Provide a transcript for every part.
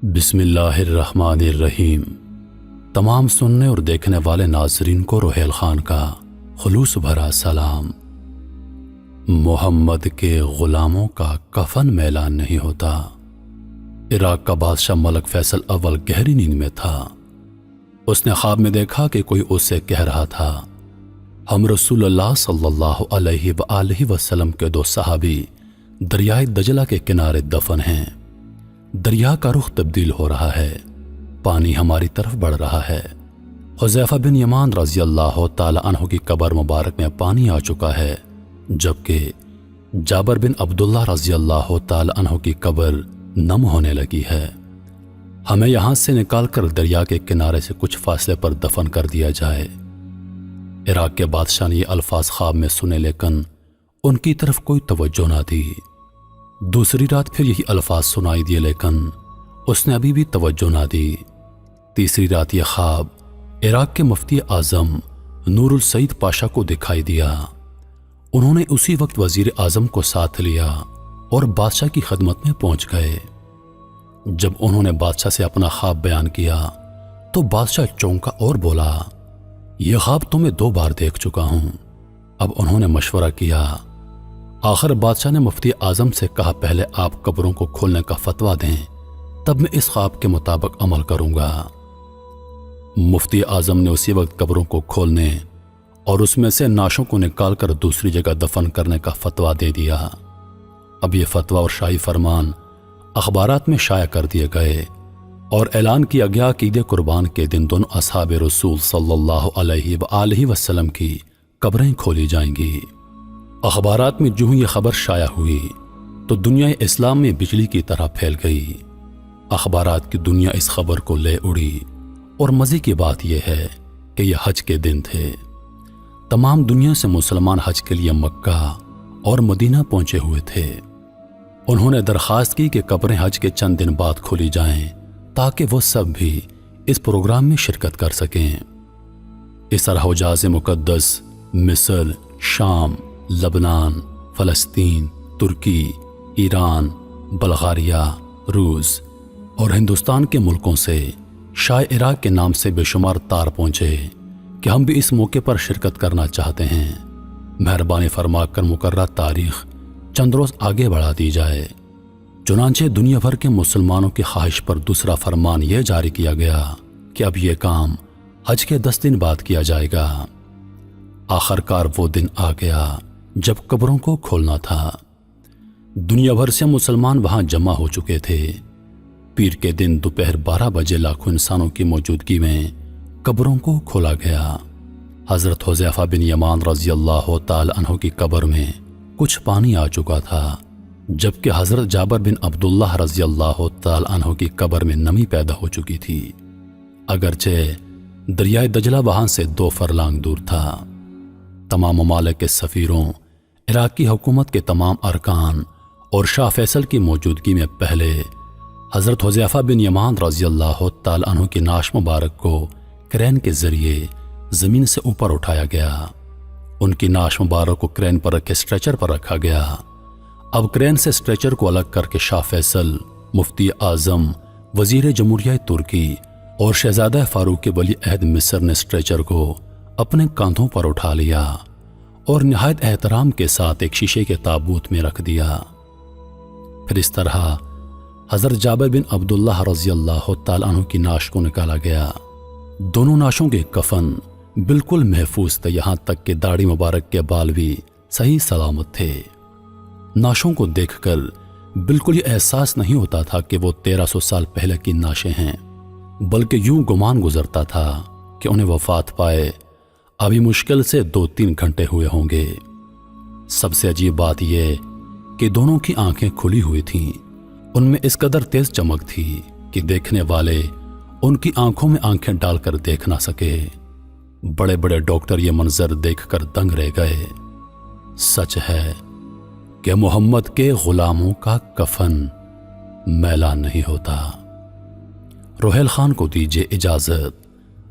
بسم اللہ الرحمن الرحیم۔ تمام سننے اور دیکھنے والے ناظرین کو روحیل خان کا خلوص بھرا سلام۔ محمد کے غلاموں کا کفن میلان نہیں ہوتا۔ عراق کا بادشاہ ملک فیصل اول گہری نیند میں تھا۔ اس نے خواب میں دیکھا کہ کوئی اس سے کہہ رہا تھا، ہم رسول اللہ صلی اللہ علیہ وآلہ وسلم کے دو صحابی دریائے دجلہ کے کنارے دفن ہیں۔ دریا کا رخ تبدیل ہو رہا ہے، پانی ہماری طرف بڑھ رہا ہے۔ حذیفہ بن یمان رضی اللہ تعالی عنہ کی قبر مبارک میں پانی آ چکا ہے، جبکہ جابر بن عبداللہ رضی اللہ تعالی عنہ کی قبر نم ہونے لگی ہے۔ ہمیں یہاں سے نکال کر دریا کے کنارے سے کچھ فاصلے پر دفن کر دیا جائے۔ عراق کے بادشاہ نے یہ الفاظ خواب میں سنے، لیکن ان کی طرف کوئی توجہ نہ دی۔ دوسری رات پھر یہی الفاظ سنائی دیے، لیکن اس نے ابھی بھی توجہ نہ دی۔ تیسری رات یہ خواب عراق کے مفتی اعظم نور السعید پاشا کو دکھائی دیا۔ انہوں نے اسی وقت وزیر اعظم کو ساتھ لیا اور بادشاہ کی خدمت میں پہنچ گئے۔ جب انہوں نے بادشاہ سے اپنا خواب بیان کیا تو بادشاہ چونکا اور بولا، یہ خواب تو میں 2 بار دیکھ چکا ہوں۔ اب انہوں نے مشورہ کیا۔ آخر بادشاہ نے مفتی اعظم سے کہا، پہلے آپ قبروں کو کھولنے کا فتویٰ دیں، تب میں اس خواب کے مطابق عمل کروں گا۔ مفتی اعظم نے اسی وقت قبروں کو کھولنے اور اس میں سے نعشوں کو نکال کر دوسری جگہ دفن کرنے کا فتویٰ دے دیا۔ اب یہ فتویٰ اور شاہی فرمان اخبارات میں شائع کر دیے گئے اور اعلان کیا گیا کہ عید قربان کے دن دونوں اصحاب رسول صلی اللہ علیہ وآلہ وسلم کی قبریں کھولی جائیں گی۔ اخبارات میں جو ہی یہ خبر شائع ہوئی تو دنیا اسلام میں بجلی کی طرح پھیل گئی۔ اخبارات کی دنیا اس خبر کو لے اڑی، اور مزے کی بات یہ ہے کہ یہ حج کے دن تھے۔ تمام دنیا سے مسلمان حج کے لیے مکہ اور مدینہ پہنچے ہوئے تھے۔ انہوں نے درخواست کی کہ قبریں حج کے چند دن بعد کھولی جائیں تاکہ وہ سب بھی اس پروگرام میں شرکت کر سکیں۔ اس طرح حجاز مقدس، مصر، شام، لبنان، فلسطین، ترکی، ایران، بلغاریہ، روس اور ہندوستان کے ملکوں سے شاہ عراق کے نام سے بے شمار تار پہنچے کہ ہم بھی اس موقع پر شرکت کرنا چاہتے ہیں، مہربانی فرما کر مقررہ تاریخ چند روز آگے بڑھا دی جائے۔ چنانچہ دنیا بھر کے مسلمانوں کی خواہش پر دوسرا فرمان یہ جاری کیا گیا کہ اب یہ کام حج کے 10 دن بعد کیا جائے گا۔ آخر کار وہ دن آ گیا جب قبروں کو کھولنا تھا۔ دنیا بھر سے مسلمان وہاں جمع ہو چکے تھے۔ پیر کے دن دوپہر 12 بجے لاکھوں انسانوں کی موجودگی میں قبروں کو کھولا گیا۔ حضرت حذیفہ بن یمان رضی اللہ تعالی عنہ کی قبر میں کچھ پانی آ چکا تھا، جبکہ حضرت جابر بن عبداللہ رضی اللہ تعالی عنہ کی قبر میں نمی پیدا ہو چکی تھی، اگرچہ دریائے دجلہ وہاں سے 2 فرلانگ دور تھا۔ تمام ممالک کے سفیروں، عراق کی حکومت کے تمام ارکان اور شاہ فیصل کی موجودگی میں پہلے حضرت حذیفہ بن یمان رضی اللہ تعالی عنہ کی نعش مبارک کو کرین کے ذریعے زمین سے اوپر اٹھایا گیا۔ ان کی نعش مبارک کو کرین پر رکھے اسٹریچر پر رکھا گیا۔ اب کرین سے اسٹریچر کو الگ کر کے شاہ فیصل، مفتی اعظم، وزیر جمہوریہ ترکی اور شہزادہ فاروق ولی عہد مصر نے اسٹریچر کو اپنے کاندھوں پر اٹھا لیا اور نہایت احترام کے ساتھ ایک شیشے کے تابوت میں رکھ دیا۔ پھر اس طرح حضرت جابر بن عبداللہ رضی اللہ تعالی عنہ کی نعش کو نکالا گیا۔ دونوں نعشوں کے کفن بالکل محفوظ تھے، یہاں تک کہ داڑھی مبارک کے بال بھی صحیح سلامت تھے۔ نعشوں کو دیکھ کر بالکل یہ احساس نہیں ہوتا تھا کہ وہ 1300 سال پہلے کی نعشیں ہیں، بلکہ یوں گمان گزرتا تھا کہ انہیں وفات پائے ابھی مشکل سے 2-3 گھنٹے ہوئے ہوں گے۔ سب سے عجیب بات یہ کہ دونوں کی آنکھیں کھلی ہوئی تھیں، ان میں اس قدر تیز چمک تھی کہ دیکھنے والے ان کی آنکھوں میں آنکھیں ڈال کر دیکھ نہ سکے۔ بڑے بڑے ڈاکٹر یہ منظر دیکھ کر دنگ رہ گئے۔ سچ ہے کہ محمد کے غلاموں کا کفن میلان نہیں ہوتا۔ روحیل خان کو دیجیے اجازت۔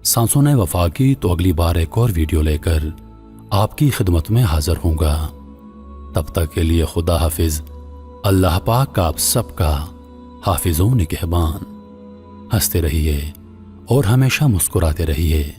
سانسوں نے وفا کی تو اگلی بار ایک اور ویڈیو لے کر آپ کی خدمت میں حاضر ہوں گا۔ تب تک کے لیے خدا حافظ۔ اللہ پاک آپ سب کا حافظ و نگہبان۔ ہنستے رہیے اور ہمیشہ مسکراتے رہیے۔